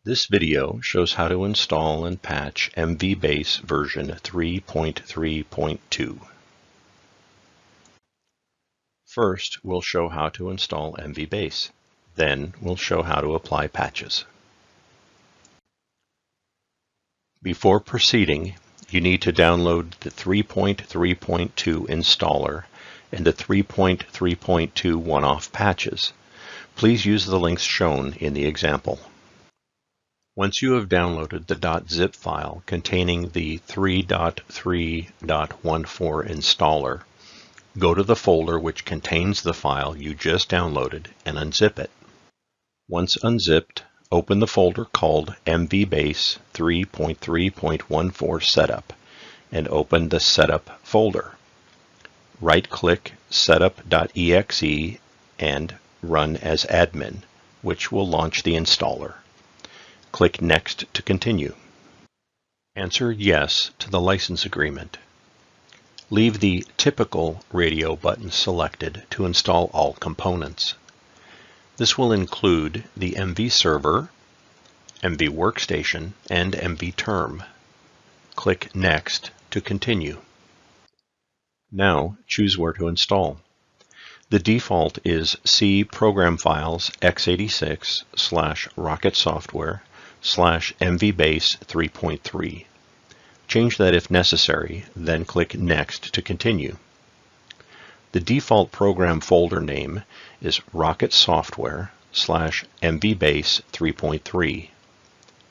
This video shows how to install and patch mvBase version 3.3.2. First, we'll show how to install mvBase. Then, we'll show how to apply patches. Before proceeding, you need to download the 3.3.2 installer and the 3.3.2 one-off patches. Please use the links shown in the example. Once you have downloaded the .zip file containing the 3.3.14 installer, go to the folder which contains the file you just downloaded and unzip it. Once unzipped, open the folder called mvBase 3.3.14 Setup and open the Setup folder. Right-click setup.exe and run as admin, which will launch the installer. Click Next to continue. Answer Yes to the license agreement. Leave the Typical radio button selected to install all components. This will include the MV Server, MV Workstation, and MV Term. Click Next to continue. Now choose where to install. The default is C Program Files x86/Rocket Software /mvBase 3.3. Change that if necessary, then click Next to continue. The default program folder name is Rocket Software /mvBase 3.3.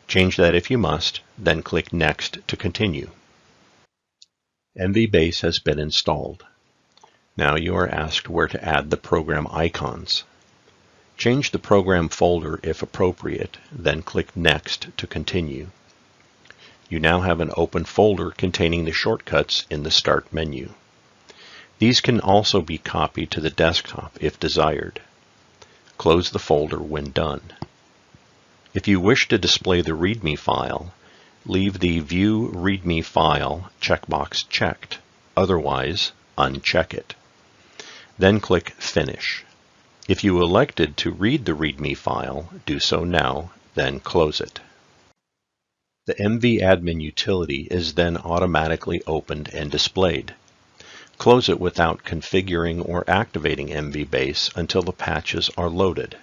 Change that if you must, then click Next to continue. mvBase has been installed. Now you are asked where to add the program icons. Change the program folder if appropriate, then click Next to continue. You now have an open folder containing the shortcuts in the Start menu. These can also be copied to the desktop if desired. Close the folder when done. If you wish to display the README file, leave the View README File checkbox checked. Otherwise, uncheck it. Then click Finish. If you elected to read the README file, do so now, then close it. The mvAdmin utility is then automatically opened and displayed. Close it without configuring or activating mvBase until the patches are loaded.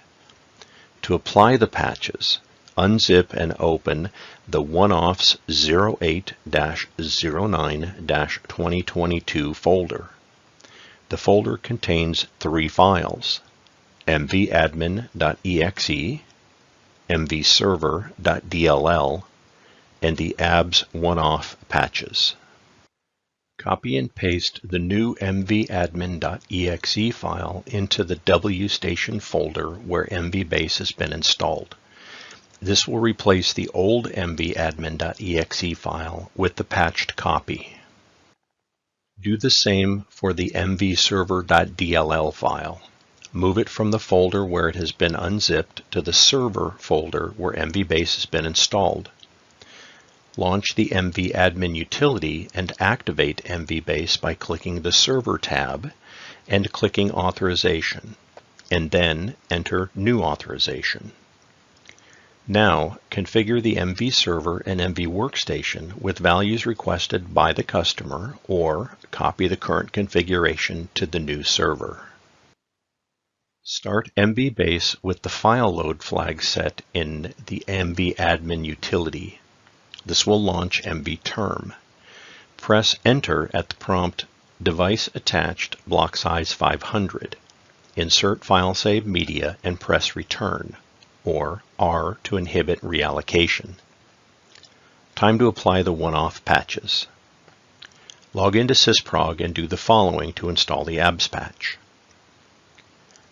To apply the patches, unzip and open the one-offs 08-09-2022 folder. The folder contains 3 files: mvadmin.exe, mvserver.dll, and the ABS one-off patches. Copy and paste the new mvadmin.exe file into the WStation folder where mvBase has been installed. This will replace the old mvadmin.exe file with the patched copy. Do the same for the mvserver.dll file. Move it from the folder where it has been unzipped to the server folder where mvBase has been installed. Launch the mvadmin utility and activate mvBase by clicking the Server tab and clicking Authorization, and then enter New Authorization. Now, configure the MV Server and MV Workstation with values requested by the customer, or copy the current configuration to the new server. Start mvBase with the file load flag set in the mvadmin utility. This will launch MV Term. Press Enter at the prompt Device Attached Block Size 500. Insert File Save Media and press Return, or R to inhibit reallocation. Time to apply the one-off patches. Log into Sysprog and do the following to install the ABS patch.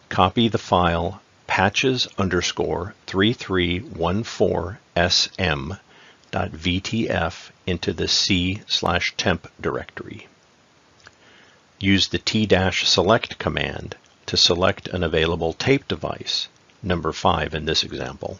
Copy the file patches_3314sm.vtf into the C/temp directory. Use the T-select command to select an available tape device, number 5 in this example.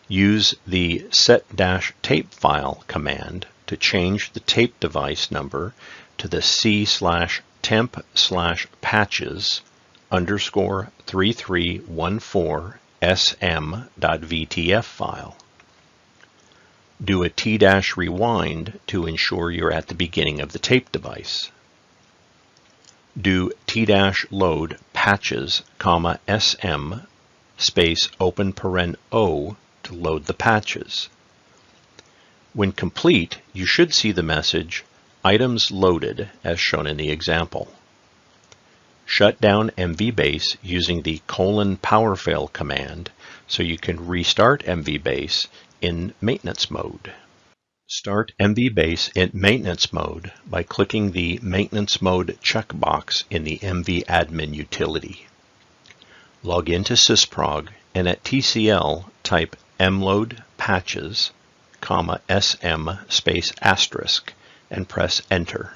Use the set-tape-file command to change the tape device number to the C/temp/patches_3314 sm.vtf file. Do a t-rewind to ensure you're at the beginning of the tape device. Do t-load patches, sm space open paren o to load the patches. When complete, you should see the message, items loaded, as shown in the example. Shut down mvBase using the :powerfail command so you can restart mvBase in maintenance mode. Start mvBase in maintenance mode by clicking the Maintenance Mode checkbox in the mvadmin utility. Log into sysprog and at TCL type mload patches, sm space asterisk and press enter.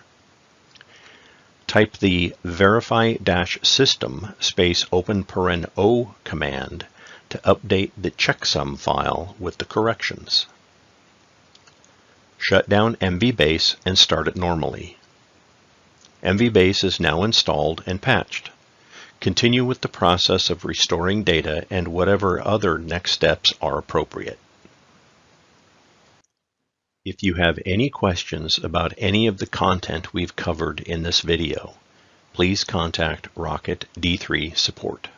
Type the verify-system space open paren o command to update the checksum file with the corrections. Shut down mvBase and start it normally. mvBase is now installed and patched. Continue with the process of restoring data and whatever other next steps are appropriate. If you have any questions about any of the content we've covered in this video, please contact Rocket D3 Support.